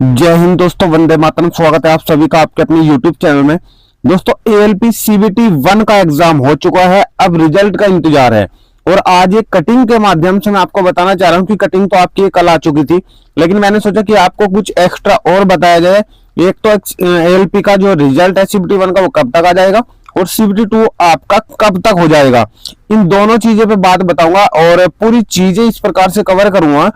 जय हिंद दोस्तों, वंदे मातरम। स्वागत है आप सभी का आपके अपने यूट्यूब चैनल में। दोस्तों, एएलपी सीबीटी 1 का एग्जाम हो चुका है, अब रिजल्ट का इंतजार है। और आज एक कटिंग के माध्यम से मैं आपको बताना चाह रहा हूं कि कटिंग तो आपकी कल आ चुकी थी, लेकिन मैंने सोचा कि आपको कुछ एक्स्ट्रा और बताया जाए। एक तो एएलपी का जो रिजल्ट है सीबीटी 1 का, वो कब तक आ जाएगा, और सीबीटी 2 आपका कब तक हो जाएगा। इन दोनों चीजों पे बात बताऊंगा और पूरी चीजें इस प्रकार से कवर करूंगा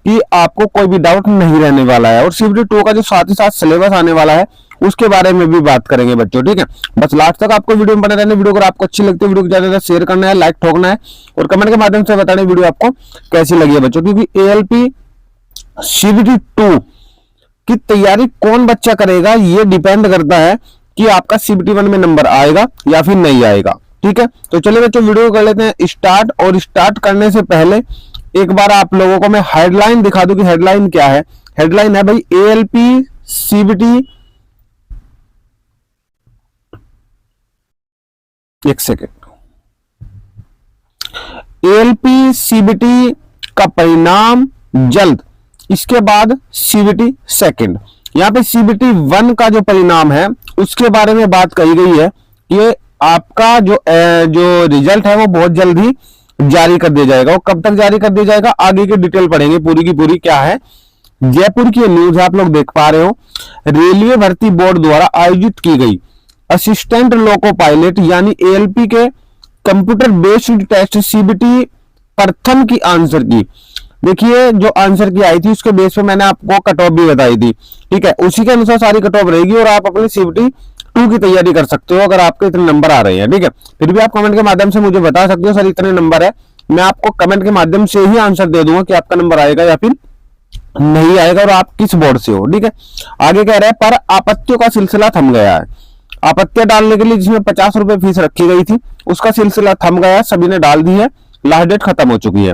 कि आपको कोई भी डाउट नहीं रहने वाला है। और सीबीटी 2 का जो साथ ही साथ सिलेबस आने वाला है उसके बारे में भी बात करेंगे बच्चों, ठीक है। बस लास्ट तक आपको वीडियो में बने रहने। वीडियो अगर आपको अच्छी लगती है, वीडियो को ज्यादा शेयर करना है, लाइक ठोकना है और कमेंट के माध्यम से बताना वीडियो आपको कैसी लगी है बच्चों। क्योंकि एएलपी सीबीटी 2 की तैयारी कौन बच्चा करेगा, ये डिपेंड करता है कि आपका सीबीटी 1 में नंबर आएगा या फिर नहीं आएगा, ठीक है। तो चलिए बच्चों, वीडियो कर लेते हैं स्टार्ट। और स्टार्ट करने से पहले एक बार आप लोगों को मैं हेडलाइन दिखा दूं कि हेडलाइन क्या है। हेडलाइन है भाई, एएलपी सीबीटी, एक सेकेंड, एएलपी सीबीटी का परिणाम जल्द, इसके बाद सीबीटी सेकंड। यहाँ पे सीबीटी 1 का जो परिणाम है उसके बारे में बात कही गई है। ये आपका जो रिजल्ट है वो बहुत जल्द ही जारी कर दिया जाएगा। और कब तक जारी कर दिया जाएगा, आगे की डिटेल पढ़ेंगे पूरी की पूरी। क्या है, जयपुर की न्यूज है, आप लोग देख पा रहे हो। रेलवे भर्ती बोर्ड द्वारा आयोजित की गई असिस्टेंट लोको पायलट यानी एएलपी के कंप्यूटर बेस्ड टेस्ट सीबीटी प्रथम की आंसर की। देखिए, जो आंसर की आई थी उसके बेस पे मैंने आपको कट ऑफ भी बताई थी, ठीक है। उसी के अनुसार सारी कट ऑफ रहेगी और आप अपनी सीबीटी 2 की तैयारी कर सकते हो अगर आपके इतने नंबर आ रहे हैं, ठीक है। फिर भी आप कमेंट के माध्यम से मुझे बता सकते हो सर इतने नंबर है, मैं आपको कमेंट के माध्यम से ही आंसर दे दूंगा कि आपका नंबर आएगा या फिर नहीं आएगा और आप किस बोर्ड से हो, ठीक है। आगे कह रहे हैं, पर आपत्तियों का सिलसिला थम गया है। आपत्तियां डालने के लिए जिसमें 50 रुपए फीस रखी गई थी उसका सिलसिला थम गया, सभी ने डाल दी है, लास्ट डेट खत्म हो चुकी है।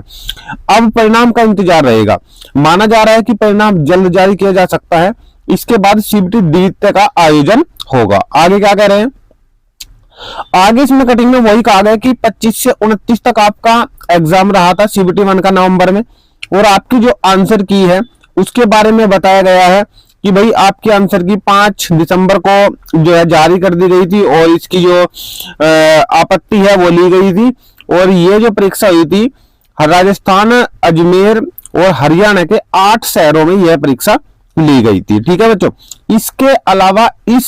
अब परिणाम का इंतजार रहेगा। माना जा रहा है कि परिणाम जल्द जारी किया जा सकता है। इसके बाद सीबीटी द्वितीय का आयोजन होगा। आगे क्या कह रहे हैं, आगे इसमें कटिंग में वही कहा गया कि 25 से 29 तक आपका एग्जाम रहा था सीबीटी 1 का नवंबर में। और आपकी जो आंसर की है उसके बारे में बताया गया है कि भाई आपकी आंसर की 5 दिसंबर को जो है जारी कर दी गई थी और इसकी जो आपत्ति है वो ली गई थी। और ये जो परीक्षा हुई थी राजस्थान, अजमेर और हरियाणा के 8 शहरों में यह परीक्षा ली गई थी, ठीक है बच्चों। इसके अलावा इस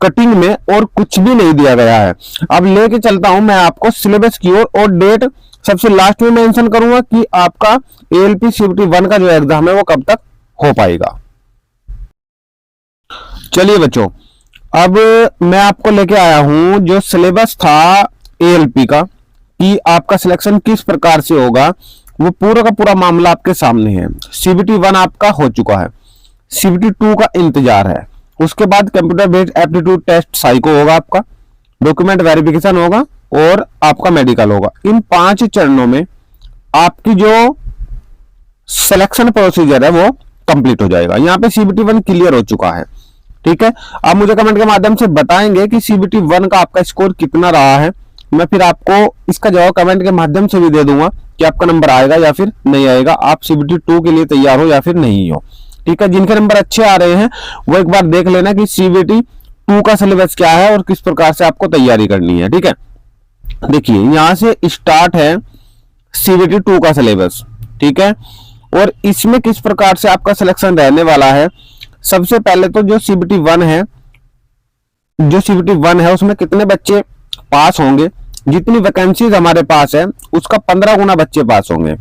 कटिंग में और कुछ भी नहीं दिया गया है। अब लेके चलता हूं मैं आपको सिलेबस की ओर और डेट सबसे लास्ट में मेंशन करूंगा कि आपका एएलपी सीबीटी 1 का जो एग्जाम है वो कब तक हो पाएगा। चलिए बच्चों, अब मैं आपको लेके आया हूं जो सिलेबस था एएलपी का कि आपका सिलेक्शन किस प्रकार से होगा, वो पूरा का पूरा मामला आपके सामने है। सीबीटी 1 आपका हो चुका है, सीबीटी 2 का इंतजार है। उसके बाद computer based aptitude test psycho होगा, आपका डॉक्यूमेंट वेरिफिकेशन होगा और आपका मेडिकल होगा। इन 5 चरणों में आपकी जो सिलेक्शन प्रोसीजर है वो कंप्लीट हो जाएगा। यहाँ पे सीबीटी 1 क्लियर हो चुका है, ठीक है। आप मुझे कमेंट के माध्यम से बताएंगे कि सीबीटी 1 का आपका स्कोर कितना रहा है। मैं फिर आपको इसका जवाब कमेंट के माध्यम से भी दे दूंगा कि आपका नंबर आएगा या फिर नहीं आएगा, आप सीबीटी 2 के लिए तैयार हो या फिर नहीं हो, ठीक है। जिनके नंबर अच्छे आ रहे हैं वो एक बार देख लेना कि सीबीटी 2 का सिलेबस क्या है और किस प्रकार से आपको तैयारी करनी है, ठीक है। देखिए, यहां से स्टार्ट है सीबीटी 2 का सिलेबस, ठीक है। और इसमें किस प्रकार से आपका सिलेक्शन रहने वाला है। सबसे पहले तो जो सीबीटी 1 है, जो सीबीटी 1 है उसमें कितने बच्चे पास होंगे, जितनी वैकेंसीज हमारे पास है उसका 15 गुना बच्चे पास होंगे।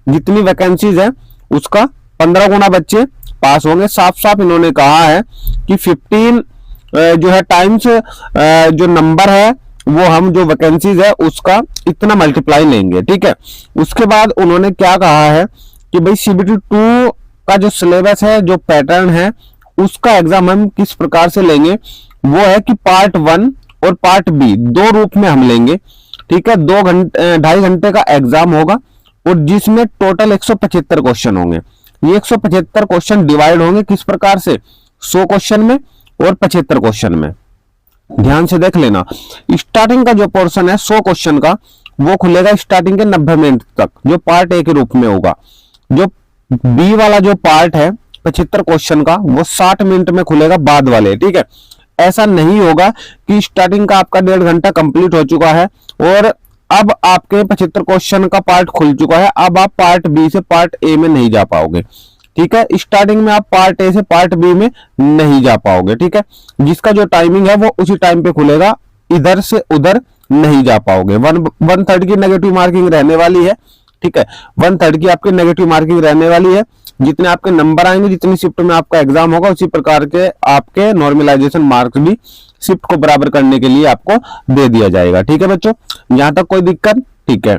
जितनी वैकेंसीज है उसका 15 गुना बच्चे पास होंगे। साफ साफ इन्होंने कहा है कि 15 जो है टाइम्स जो नंबर है वो हम जो वैकेंसीज है उसका इतना मल्टीप्लाई लेंगे, ठीक है। उसके बाद उन्होंने क्या कहा है कि भाई सीबीटी 2 का जो सिलेबस है, जो पैटर्न है, उसका एग्जाम हम किस प्रकार से लेंगे, वो है कि पार्ट 1 और पार्ट बी 2 रूप में हम लेंगे, ठीक है। 2.5 घंटे का एग्जाम होगा और जिसमें टोटल 175 क्वेश्चन होंगे। ये 175 क्वेश्चन डिवाइड होंगे किस प्रकार से, 100 क्वेश्चन में और 75 क्वेश्चन में। ध्यान से देख लेना, स्टार्टिंग का जो पोर्शन है 100 क्वेश्चन का वो खुलेगा स्टार्टिंग के 90 मिनट तक, जो पार्ट ए के रूप में होगा। जो बी वाला जो पार्ट है 75 क्वेश्चन का वो 60 मिनट में खुलेगा बाद वाले, ठीक है। ऐसा नहीं होगा कि स्टार्टिंग का आपका 1.5 घंटा कंप्लीट हो चुका है और अब आपके 75 क्वेश्चन का पार्ट खुल चुका है, अब आप पार्ट बी से पार्ट ए में नहीं जा पाओगे, ठीक है। स्टार्टिंग में आप पार्ट ए से पार्ट बी में नहीं जा पाओगे, ठीक है। जिसका जो टाइमिंग है वो उसी टाइम पे खुलेगा, इधर से उधर नहीं जा पाओगे। 1/3 की नेगेटिव मार्किंग रहने वाली है, ठीक है। 1/3 की आपकी नेगेटिव मार्किंग रहने वाली है। जितने आपके नंबर आएंगे, जितनी शिफ्ट में आपका एग्जाम होगा, उसी प्रकार के आपके नॉर्मलाइजेशन मार्क्स भी शिफ्ट को बराबर करने के लिए आपको दे दिया जाएगा, ठीक है बच्चों। यहां तक कोई दिक्कत, ठीक है।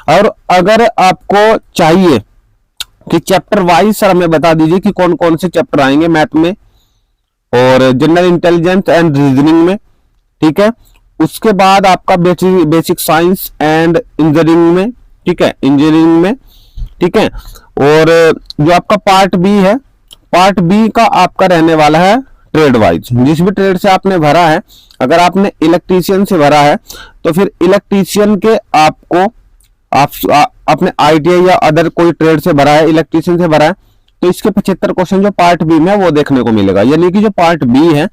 और अगर आपको चाहिए कि चैप्टर वाइज सर हमें बता दीजिए कि कौन कौन से चैप्टर आएंगे मैथ में और जनरल इंटेलिजेंस एंड रीजनिंग में, ठीक है। उसके बाद आपका बेसिक साइंस एंड इंजीनियरिंग में, ठीक है, इंजीनियरिंग में, ठीक है। और जो आपका पार्ट बी है, पार्ट बी का आपका रहने वाला है ट्रेड वाइज। जिस भी ट्रेड से आपने भरा है, अगर आपने इलेक्ट्रीशियन से भरा है तो फिर इलेक्ट्रीशियन के आपको अपने आईटीआई या अदर कोई ट्रेड से भरा है, इलेक्ट्रीशियन से भरा है, तो इसके 75 क्वेश्चन जो पार्ट बी में है वो देखने को मिलेगा। यानी कि जो पार्ट बी है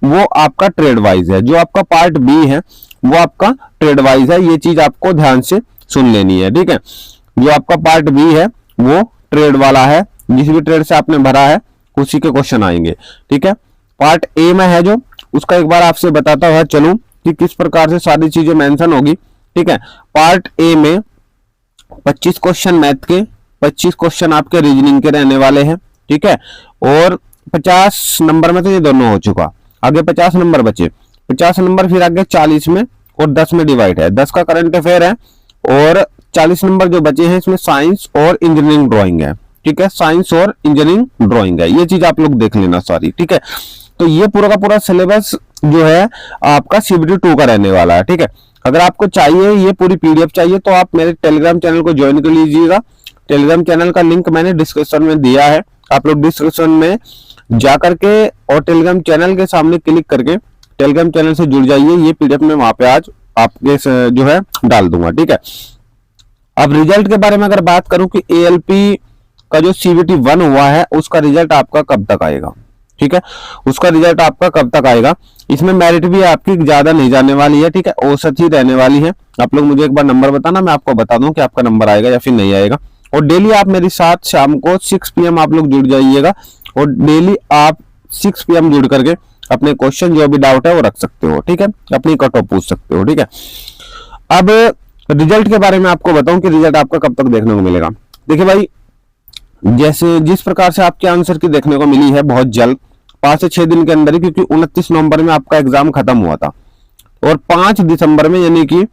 वो आपका ट्रेड वाइज है, जो आपका पार्ट बी है वो आपका ट्रेड वाइज है। ये चीज आपको ध्यान से सुन लेनी है, ठीक है। जो आपका पार्ट बी है वो ट्रेड वाला है, जिस भी ट्रेड से आपने भरा है उसी के क्वेश्चन आएंगे, ठीक है। पार्ट ए में है जो, उसका एक बार आपसे बताता हुआ चलूं कि किस प्रकार से सारी चीजें मेंशन होगी, ठीक है। पार्ट ए में 25 क्वेश्चन मैथ के, 25 क्वेश्चन आपके रीजनिंग के रहने वाले हैं, ठीक है। और 50 नंबर में तो ये दोनों हो चुका, आगे 50 नंबर बचे। 50 नंबर फिर आगे 40 में और 10 में डिवाइड है। 10 का करंट अफेयर है और 40 नंबर जो बचे हैं इसमें साइंस और इंजीनियरिंग ड्राइंग है, ठीक है। साइंस और इंजीनियरिंग ड्राइंग है, ये चीज आप लोग देख लेना सारी, ठीक है। तो ये पूरा का पूरा सिलेबस जो है आपका CBT 2 का रहने वाला है, ठीक है। अगर आपको चाहिए ये पूरी PDF चाहिए तो आप मेरे टेलीग्राम चैनल को ज्वाइन कर लीजिएगा। टेलीग्राम चैनल का लिंक मैंने डिस्क्रिप्शन में दिया है, आप लोग डिस्क्रिप्शन में जा करके और टेलीग्राम चैनल के सामने क्लिक करके टेलीग्राम चैनल से जुड़ जाइए। ये PDF में वहां पे आज आपके जो है डाल दूंगा, ठीक है। अब रिजल्ट के बारे में अगर बात करूं कि ALP का जो CBT 1 हुआ है उसका रिजल्ट आपका कब तक आएगा, ठीक है। उसका रिजल्ट आपका कब तक आएगा, इसमें मेरिट भी आपकी ज्यादा नहीं जाने वाली है, ठीक है, औसत ही रहने वाली है। आप लोग मुझे एक बार नंबर बताना, मैं आपको बता दूं कि आपका नंबर आएगा या फिर नहीं आएगा। और डेली आप मेरे साथ शाम को 6 PM आप लोग जुड़ जाइएगा और डेली आप 6 PM जुड़ करके अपने क्वेश्चन जो भी डाउट है वो रख सकते हो, ठीक है, अपनी कट ऑफ पूछ सकते हो, ठीक है। अब रिजल्ट के बारे में आपको बताऊं कि रिजल्ट आपका कब तक देखने को मिलेगा। देखिए भाई, जैसे जिस प्रकार से आपके आंसर की देखने को मिली है बहुत जल्द, 5 से 6 दिन के अंदर ही, क्योंकि 29 नवंबर में आपका एग्जाम खत्म हुआ था और 5 दिसंबर में यानी कि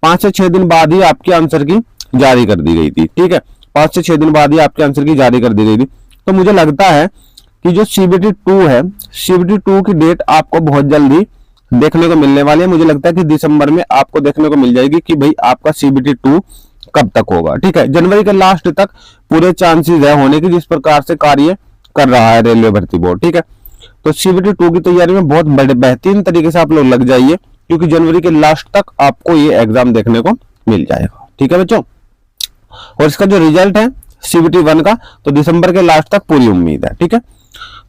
5 से 6 दिन बाद ही आपके आंसर की जारी कर दी गई थी, ठीक है। 5 से 6 दिन बाद ही आपके आंसर की जारी कर दी गई थी। तो मुझे लगता है कि जो CBT 2 है, CBT 2 की डेट आपको बहुत जल्द ही देखने को मिलने वाली है। मुझे लगता है कि दिसंबर में आपको देखने को मिल जाएगी कि भाई आपका CBT 2 कब तक होगा, ठीक है। जनवरी के लास्ट तक पूरे चांसेस है होने की, जिस प्रकार से कार्य कर रहा है रेलवे भर्ती बोर्ड, ठीक है। तो CBT 2 की तैयारी में बहुत बेहतरीन तरीके से आप लोग लग जाइए, क्योंकि जनवरी के लास्ट तक आपको ये एग्जाम देखने को मिल जाएगा, ठीक है बच्चों। और इसका जो रिजल्ट है CBT 1 का, तो दिसंबर के लास्ट तक पूरी उम्मीद है, ठीक है।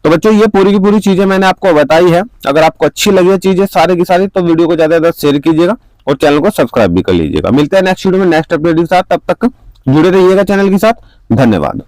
तो बच्चों ये पूरी की पूरी चीजें मैंने आपको बताई है। अगर आपको अच्छी लगी है चीजें सारी की सारी, तो वीडियो को ज्यादा से ज्यादा शेयर कीजिएगा और चैनल को सब्सक्राइब भी कर लीजिएगा। मिलते हैं नेक्स्ट वीडियो में नेक्स्ट अपडेट के साथ, तब तक जुड़े रहिएगा चैनल के साथ। धन्यवाद।